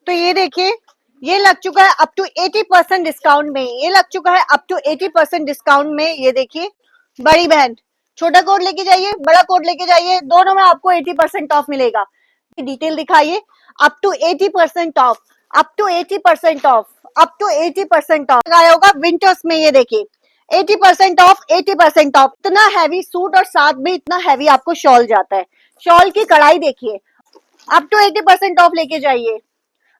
तो ये देखिए, ये लग चुका है अप टू 80% डिस्काउंट में। ये लग चुका है अप टू 80% डिस्काउंट में। ये देखिए, बड़ी बहन छोटा कोड लेके जाइए, बड़ा कोड लेके जाइए, दोनों में आपको 80% ऑफ मिलेगा। डिटेल दिखाइए। Up to 80% off, up to 80% off, up to 80% off आया होगा विंटर्स में। ये देखिए 80% ऑफ, 80% ऑफ। इतना हैवी सूट और साथ में इतना हैवी आपको शॉल जाता है। शॉल की कढ़ाई देखिए, अप टू 80% ऑफ लेके जाइए,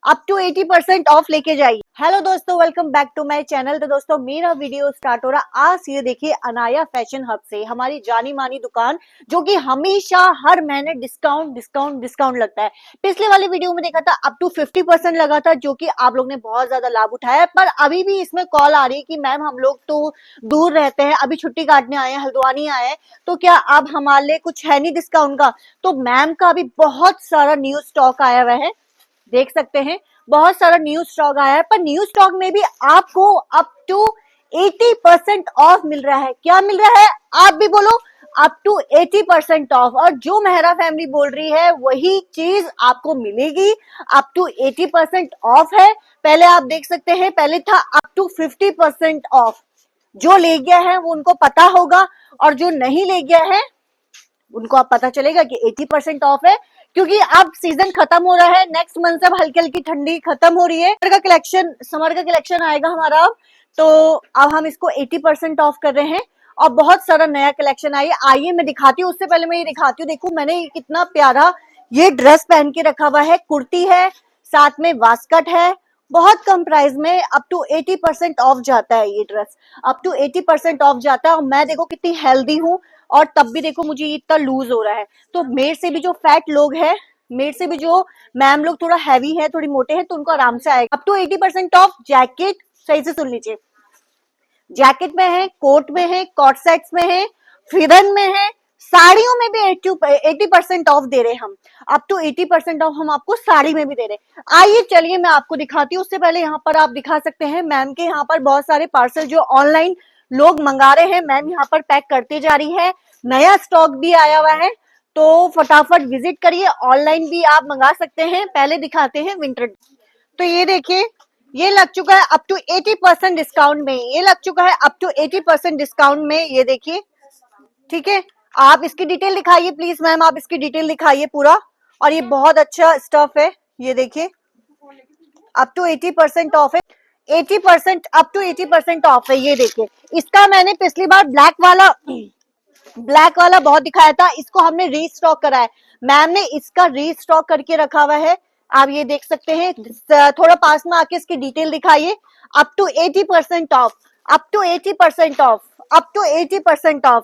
अप टू 80% ऑफ लेके जाइए। हेलो दोस्तों, welcome back to my channel. तो दोस्तों मेरा वीडियो स्टार्ट हो रहा आज ये देखिए अनाया फैशन हब से, हमारी जानी मानी दुकान जो कि हमेशा हर महीने डिस्काउंट डिस्काउंट डिस्काउंट लगता है। पिछले वाले वीडियो में देखा था अप टू 50% लगा था, जो कि आप लोग ने बहुत ज्यादा लाभ उठाया। पर अभी भी इसमें कॉल आ रही है कि मैम हम लोग तो दूर रहते हैं, अभी छुट्टी काटने आए हैं, हल्द्वानी आए हैं, तो क्या अब हमारे लिए कुछ है नहीं डिस्काउंट का। तो मैम का अभी बहुत सारा न्यू स्टॉक आया हुआ है, देख सकते हैं बहुत सारा न्यू स्टॉक आया है। पर न्यू स्टॉक में भी आपको अप टू 80% ऑफ मिल रहा है। क्या मिल रहा है आप भी बोलो, अप टू 80% ऑफ। और जो मेहरा फैमिली बोल रही है वही चीज आपको मिलेगी, अप टू 80% ऑफ है। पहले आप देख सकते हैं, पहले था अप टू 50% ऑफ। जो ले गया है वो उनको पता होगा, और जो नहीं ले गया है उनको अब पता चलेगा कि 80% ऑफ है, क्योंकि अब सीजन खत्म हो रहा है। नेक्स्ट मंथ से हल्की हल्की ठंडी खत्म हो रही है। समर का कलेक्शन आएगा हमारा अब, तो अब हम इसको 80% ऑफ कर रहे हैं। और बहुत सारा नया कलेक्शन आइए मैं दिखाती हूँ। उससे पहले मैं ये दिखाती हूँ, देखो मैंने ये कितना प्यारा ये ड्रेस पहन के रखा हुआ है। कुर्ती है, साथ में वास्कट है, बहुत कम प्राइस में अप टू 80% ऑफ जाता है। ये ड्रेस अप टू 80% ऑफ जाता है। और मैं देखो कितनी हेल्दी हूँ, और तब भी देखो मुझे इतना लूज हो रहा है। तो मेरे से भी जो फैट लोग हैं, मेरे से भी जो मैम लोग थोड़ा हैवी है, थोड़ी मोटे हैं, तो उनको आराम से आएगा। अप टू 80% ऑफ जैकेट, सही से सुन लीजिए, जैकेट में है, कोट में है, कॉट सेट्स में है, फिरन में है, साड़ियों में भी 80% ऑफ दे रहे हैं हम। अप टू 80% ऑफ हम आपको साड़ी में भी दे रहे हैं। आइए चलिए मैं आपको दिखाती हूँ। उससे पहले यहाँ पर आप दिखा सकते हैं मैम के यहाँ पर बहुत सारे पार्सल जो ऑनलाइन लोग मंगा रहे हैं, मैम यहाँ पर पैक करते जा रही है। नया स्टॉक भी आया हुआ है, तो फटाफट विजिट करिए। ऑनलाइन भी आप मंगा सकते हैं। पहले दिखाते हैं विंटर। तो ये देखिए, ये लग चुका है अप टू 80% डिस्काउंट में। ये लग चुका है अप टू 80% डिस्काउंट में। ये देखिए, ठीक है। आप इसकी डिटेल दिखाइए प्लीज मैम, आप इसकी डिटेल दिखाइए पूरा। और ये बहुत अच्छा स्टफ है, ये देखिए अप टू 80% ऑफ है। 80% अप टू 80% ऑफ है। ये देखिए, इसका मैंने पिछली बार ब्लैक वाला बहुत दिखाया था, इसको हमने रीस्टॉक करा है। मैम ने इसका रीस्टॉक करके रखा हुआ है, आप ये देख सकते हैं। थोड़ा पास में आके इसकी डिटेल दिखाइए। Up to 80% off, up to 80% off, up to 80% off.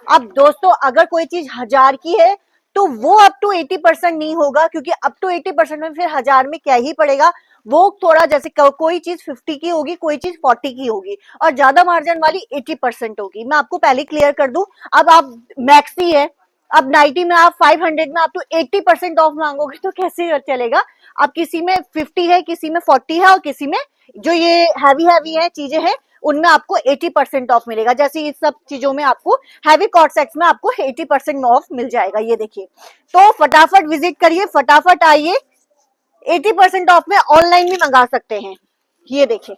अब दोस्तों अगर कोई चीज 1000 की है तो वो अप टू 80% नहीं होगा, क्योंकि अप टू 80% में फिर 1000 में क्या ही पड़ेगा। वो थोड़ा जैसे कोई चीज 50 की होगी, कोई चीज 40 की होगी, और ज्यादा मार्जिन वाली 80% होगी। मैं आपको पहले क्लियर कर दूं। अब आप मैक्सी है, अब 90 में आप 500 में आप तो 80% ऑफ मांगोगे तो कैसे चलेगा। अब किसी में 50 है, किसी में 40 है, और किसी में जो ये हैवी हैवी है चीजें हैं उनमें आपको 80% ऑफ मिलेगा। जैसे इस सब चीजों में आपको हैवी कॉट सेट्स में आपको 80% ऑफ मिल जाएगा। ये देखिए, तो फटाफट विजिट करिए, फटाफट आइए। 80% ऑफ में ऑनलाइन भी मंगा सकते हैं। ये देखिए,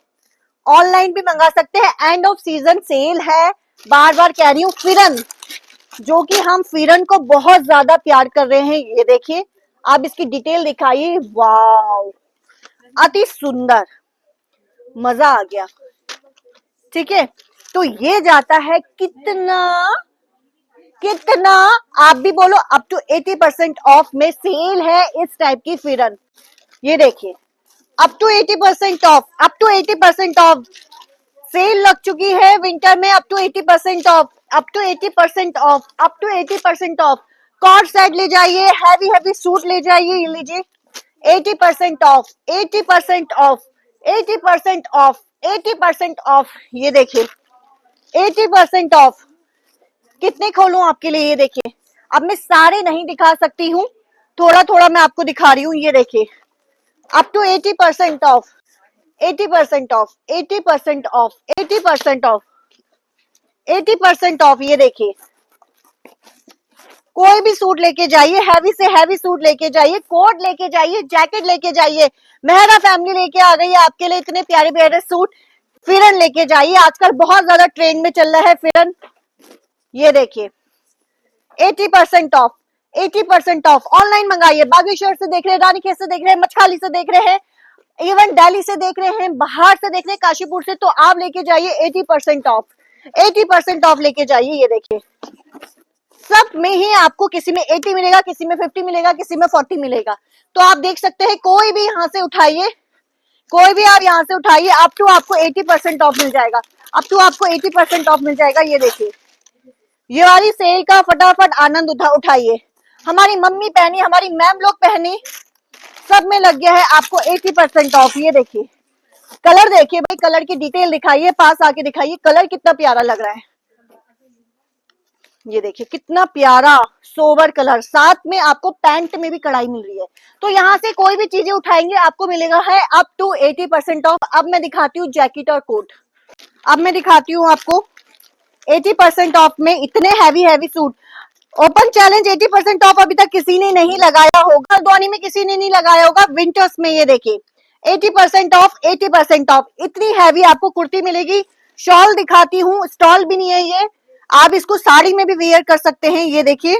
ऑनलाइन भी मंगा सकते हैं। एंड ऑफ सीजन सेल है, बार बार कह रही हूँ। फिरन, जो कि हम फिरन को बहुत ज्यादा प्यार कर रहे हैं। ये देखिए, आप इसकी डिटेल दिखाइए। वाव, अति सुंदर, मजा आ गया। ठीक है, तो ये जाता है कितना कितना, आप भी बोलो। अप टू 80% ऑफ में सेल है इस टाइप की फिरन। ये देखिए, up to 80% off, up to 80% off sale लग चुकी है विंटर में। Up to 80% off, up to 80% off, up to 80% off. Coord set ले जाइए, हैवी हैवी सूट ले जाइए, ये लीजिए 80% ऑफ, 80% ऑफ, 80% ऑफ, 80% ऑफ। ये देखिए 80% ऑफ। कितने खोलूं आपके लिए, ये देखिए। अब मैं सारे नहीं दिखा सकती हूँ, थोड़ा थोड़ा मैं आपको दिखा रही हूँ। ये देखिए, up to 80% off, 80% off, 80% off, 80% off, 80% off. ये देखिए, कोई भी सूट लेके जाइए, हैवी से हैवी सूट लेके जाइए, कोट लेके जाइए, जैकेट लेके जाइए। मेहरा फैमिली लेके आ गई है आपके लिए इतने प्यारे प्यारे सूट। फिरन लेके जाइए, आजकल बहुत ज्यादा ट्रेंड में चल रहा है फिरन। ये देखिए 80% ऑफ, 80% ऑफ। ऑनलाइन मंगाइए, बागेश्वर से देख रहे हैं, रानीखेत से देख रहे हैं, मछली से देख रहे हैं, इवन दिल्ली से देख रहे हैं, बाहर से देख रहे हैं, काशीपुर से, तो आप लेके जाइए 80% ऑफ, 80% ऑफ लेके जाइए। ये देखिए सब में ही आपको किसी में 80 मिलेगा, किसी में 50 मिलेगा, किसी में 40 मिलेगा। तो आप देख सकते हैं, कोई भी यहाँ से उठाइए, कोई भी आप यहाँ से उठाइए, अप टू आपको 80% ऑफ मिल जाएगा, अप टू आपको 80% ऑफ मिल जाएगा। ये देखिए ये वाली सेल का फटाफट आनंद उठाइए। हमारी मम्मी पहनी, हमारी मैम लोग पहनी, सब में लग गया है आपको 80% ऑफ। ये देखिए कलर देखिए भाई, कलर की डिटेल दिखाइए, पास आके दिखाइए कलर कितना प्यारा लग रहा है। ये देखिए कितना प्यारा सोबर कलर, साथ में आपको पैंट में भी कढ़ाई मिल रही है। तो यहाँ से कोई भी चीजें उठाएंगे आपको मिलेगा है अप टू 80% ऑफ। अब मैं दिखाती हूँ जैकेट और कोट, अब मैं दिखाती हूँ आपको 80% ऑफ में इतने heavy heavy suit. Open challenge 80% of अभी तक किसी ने नहीं लगाया होगा, हल्द्वानी में किसी ने नहीं लगाया होगा विंटर्स में। ये देखिए 80% ऑफ, 80% ऑफ। इतनी हैवी आपको कुर्ती मिलेगी। शॉल दिखाती हूँ, स्टॉल भी नहीं है ये, आप इसको साड़ी में भी वेयर कर सकते हैं। ये देखिए,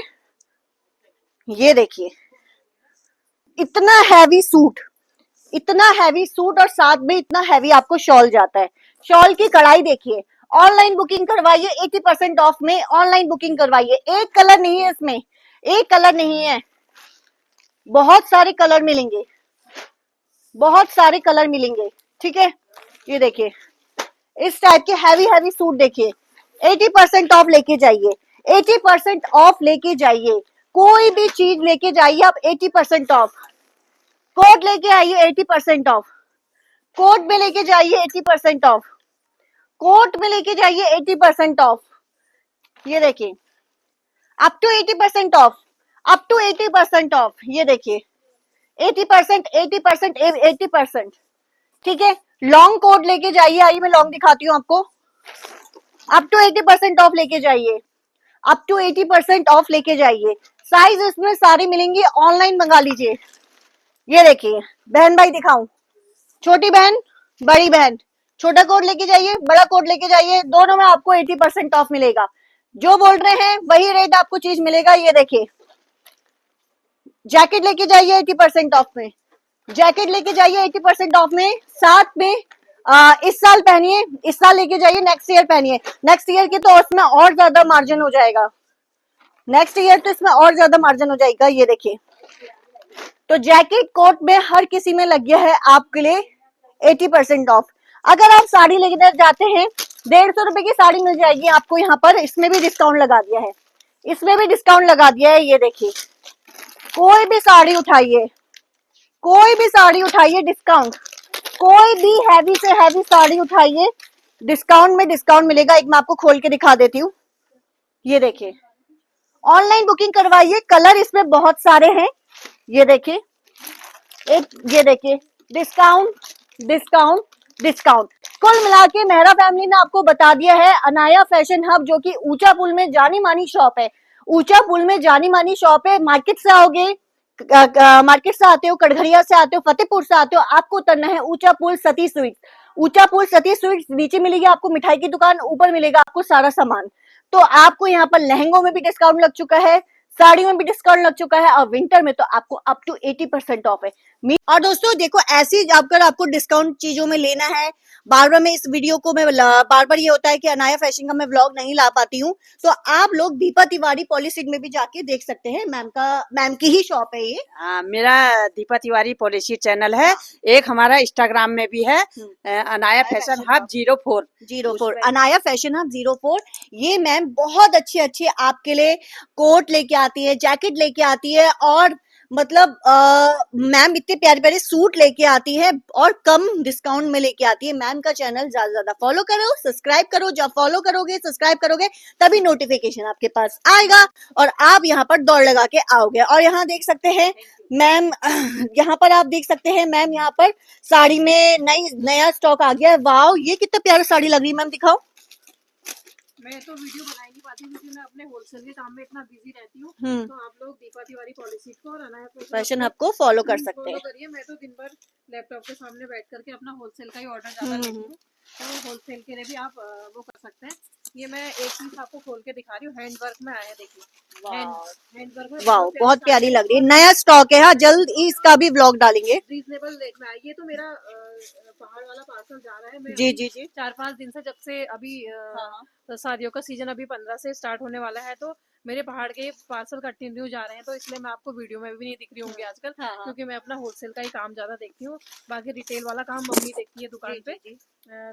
ये देखिए इतना हैवी सूट, इतना हैवी सूट और साथ में इतना हैवी आपको शॉल जाता है। शॉल की कढ़ाई देखिए। ऑनलाइन बुकिंग करवाइए 80% ऑफ में, ऑनलाइन बुकिंग करवाइए। एक कलर नहीं है इसमें, एक कलर नहीं है, बहुत सारे कलर मिलेंगे, बहुत सारे कलर मिलेंगे। ठीक है, ये देखिए इस टाइप के हैवी हैवी सूट देखिए, 80% ऑफ लेके जाइए, 80% ऑफ लेके जाइए। कोई भी चीज लेके जाइए आप 80% ऑफ। कोट लेके आइए 80% ऑफ, कोट में लेके जाइए 80% ऑफ, कोट में लेके जाइए 80% ऑफ। ये देखिए up to 80% off, up to 80% off. ये देखिए 80%, 80%, 80%। ठीक है, लॉन्ग कोट लेके जाइए, आइए मैं लॉन्ग दिखाती हूँ आपको। अप टू 80% ऑफ लेके जाइए, अप टू 80% ऑफ लेके जाइए। साइज इसमें सारी मिलेंगी, ऑनलाइन मंगा लीजिए। ये देखिए बहन भाई दिखाऊं, छोटी बहन, बड़ी बहन, छोटा कोट लेके जाइए, बड़ा कोट लेके जाइए, दोनों में आपको 80% ऑफ मिलेगा। जो बोल रहे हैं वही रेट आपको चीज मिलेगा। ये देखिए जैकेट लेके जाइए 80% ऑफ में, जैकेट लेके जाइए 80% ऑफ में, साथ में इस साल पहनिए, इस साल लेके जाइए, नेक्स्ट ईयर पहनिए, नेक्स्ट ईयर की तो उसमें और ज्यादा मार्जिन हो जाएगा, नेक्स्ट ईयर तो इसमें और ज्यादा मार्जिन हो जाएगा। ये देखिए तो जैकेट कोट में हर किसी में लग गया है आपके लिए 80% ऑफ। अगर आप साड़ी लेके जाते हैं 150 रुपए की साड़ी मिल जाएगी आपको यहाँ पर, इसमें भी डिस्काउंट लगा दिया है, इसमें भी डिस्काउंट लगा दिया है। ये देखिए कोई भी साड़ी उठाइए, कोई भी साड़ी उठाइए डिस्काउंट, कोई भी हैवी से हैवी साड़ी उठाइए डिस्काउंट में डिस्काउंट मिलेगा। एक मैं आपको खोल के दिखा देती हूँ। ये देखिए ऑनलाइन बुकिंग करवाइए, कलर इसमें बहुत सारे हैं। ये देखिए एक, ये देखिए डिस्काउंट, डिस्काउंट, डिस्काउंट। कुल मिला के मेहरा फैमिली ने आपको बता दिया है अनाया फैशन हब, जो कि ऊंचा पुल में जानी मानी शॉप है, ऊंचा पुल में जानी मानी शॉप है। मार्केट से आओगे, मार्केट से आते हो, कटघरिया से आते हो, फतेहपुर से आते हो, आपको उतरना है ऊंचा पुल सती स्वीट्स। ऊंचा पुल सती स्वीट्स, नीचे मिलेगी आपको मिठाई की दुकान, ऊपर मिलेगा आपको सारा सामान। तो आपको यहाँ पर लहंगों में भी डिस्काउंट लग चुका है, साड़ियों में भी डिस्काउंट लग चुका है, और विंटर में तो आपको अप टू 80% ऑफ है। और दोस्तों देखो ऐसी अगर आपको डिस्काउंट चीजों में लेना है, बार बार मैं इस वीडियो को मैं बार बार ये होता है कि अनाया फैशन का मैं व्लॉग नहीं ला पाती हूँ, तो आप लोग दीपा तिवारी पॉलिसिड में भी जाके देख सकते हैं। मैम की ही शॉप है ये। मेरा दीपा तिवारी पॉलिसी चैनल है, एक हमारा इंस्टाग्राम में भी है, Anaya fashion hub 04 Anaya fashion hub 04। ये मैम बहुत अच्छे अच्छे आपके लिए कोट लेके आती है, जैकेट लेके आती है, और मतलब मैम इतने प्यारे प्यारे सूट लेके आती है और कम डिस्काउंट में लेके आती है। मैम का चैनल ज्यादा ज्यादा फॉलो करो, सब्सक्राइब करो। जब फॉलो करोगे, सब्सक्राइब करोगे, तभी नोटिफिकेशन आपके पास आएगा और आप यहाँ पर दौड़ लगा के आओगे। और यहाँ देख सकते हैं मैम, यहाँ पर आप देख सकते हैं मैम, यहाँ पर साड़ी में नया स्टॉक आ गया है। वाओ, ये कितना प्यारा साड़ी लग रही है मैम, दिखाओ। मैं तो वीडियो बना ही नहीं पाती क्योंकि मैं अपने होलसेल के काम में इतना बिजी रहती हूँ। तो आप लोग दीपा तिवारी पॉलिसी को और अनाया फैशन हब को फॉलो कर सकते फॉलो हैं। करिए। मैं तो दिन भर लैपटॉप के सामने बैठ करके अपना होलसेल का ही ऑर्डर ज्यादा लेती हूँ, तो होलसेल के लिए भी आप वो कर सकते हैं। ये मैं एक पीस आपको खोल के दिखा रही हूँ, हैंड वर्क में आया, देखिए हैंड वर्क में वाह, बहुत प्यारी लग रही है। नया स्टॉक है, हाँ, जल्द ही इसका भी ब्लॉग डालेंगे। रीजनेबल रेट में आया। ये तो मेरा पहाड़ वाला पार्सल जा रहा है। मैं जी जी जी। 4-5 दिन से, जब से अभी तो शादियों का सीजन अभी 15 से स्टार्ट होने वाला है, तो मेरे पहाड़ के पार्सल कंटिन्यू जा रहे हैं, तो इसलिए मैं आपको वीडियो में भी नहीं दिख रही होंगी आजकल, क्योंकि मैं अपना होलसेल का ही काम ज्यादा देखती हूँ। बाकी रिटेल वाला काम मम्मी देखती है दुकान पे।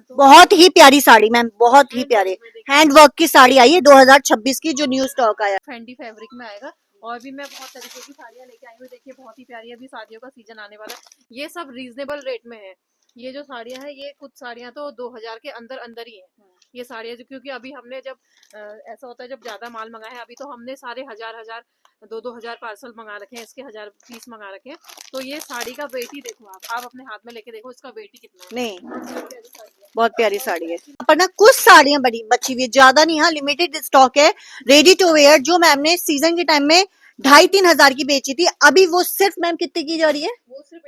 तो बहुत ही प्यारी साड़ी मैम, बहुत ही प्यारे हैंड वर्क की साड़ी आई है 2026 की, जो न्यू स्टॉक आया। फेंडी फैब्रिक में आएगा। और भी मैं बहुत तरीके की साड़ियाँ लेके आई हूँ, देखिए बहुत ही प्यारी। अभी शादियों का सीजन आने वाला है, ये सब रीजनेबल रेट में है। ये जो साड़ियाँ हैं, ये कुछ साड़ियाँ तो 2000 के अंदर अंदर ही हैं। ये साड़ियाँ क्योंकि अभी हमने जब ऐसा होता है जब ज्यादा माल मंगाया है, अभी तो हमने सारे 1000 2 हजार पार्सल मंगा रखे हैं, इसके 1000 पीस मंगा रखे हैं। तो ये साड़ी का वेट ही देखो, आप अपने हाथ में लेके देखो, इसका वेट ही कितना है। नहीं, बहुत प्यारी साड़ी है। यहाँ पर ना कुछ साड़ियां बड़ी बची हुई है, ज्यादा नहीं, हाँ लिमिटेड स्टॉक है। रेडी टू वेयर जो मैम ने सीजन के टाइम में 2,500-3 हजार की बेची थी, अभी वो सिर्फ मैम कितने की जा रही है? वो सिर्फ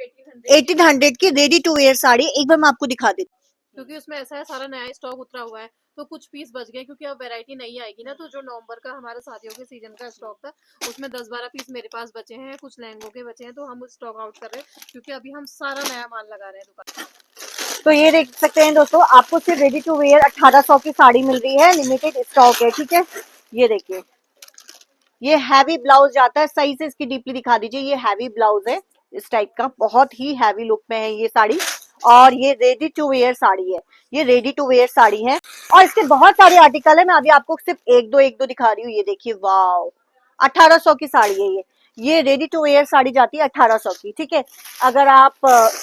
1800 की रेडी टू वेयर साड़ी। एक बार मैं आपको दिखा देती क्योंकि उसमें ऐसा है, सारा नया स्टॉक उतरा हुआ है, तो कुछ पीस बच गए क्योंकि अब वैरायटी नहीं आएगी ना। तो जो नवंबर का हमारा शादियों के सीजन का स्टॉक था, उसमें 10-12 पीस मेरे पास बचे हैं, कुछ लहंगों के बचे हैं, तो हम स्टॉक आउट कर रहे हैं क्योंकि अभी हम सारा नया माल लगा रहे हैं दुकान। तो ये देख सकते हैं दोस्तों, आपको सिर्फ रेडी टू वेयर 1800 की साड़ी मिल रही है, लिमिटेड स्टॉक है, ठीक है। ये देखिए, ये हैवी ब्लाउज जाता है, सही से इसकी डीपली दिखा दीजिए। ये हैवी ब्लाउज है इस टाइप का, बहुत ही हैवी लुक में है ये साड़ी। और ये रेडी टू वेयर साड़ी है, ये रेडी टू वेयर साड़ी है। और इसके बहुत सारे आर्टिकल है, मैं अभी आपको सिर्फ एक दो दिखा रही हूँ। ये देखिए, वाह, 1800 की साड़ी है ये रेडी टू वेयर साड़ी जाती है 1800 की, ठीक है। अगर आप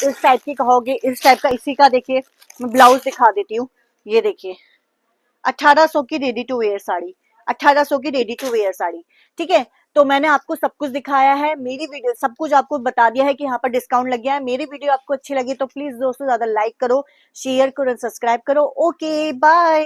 इस टाइप की कहोगे, इस टाइप का, इसी का देखिए मैं ब्लाउज दिखा देती हूँ। ये देखिए, 1800 की रेडी टू वेयर साड़ी, 1800 की रेडी टू वेयर साड़ी, ठीक है। तो मैंने आपको सब कुछ दिखाया है, मेरी वीडियो सब कुछ आपको बता दिया है कि यहाँ पर डिस्काउंट लग गया है। मेरी वीडियो आपको अच्छी लगी तो प्लीज दोस्तों ज्यादा लाइक करो, शेयर करो, सब्सक्राइब करो। Okay, bye.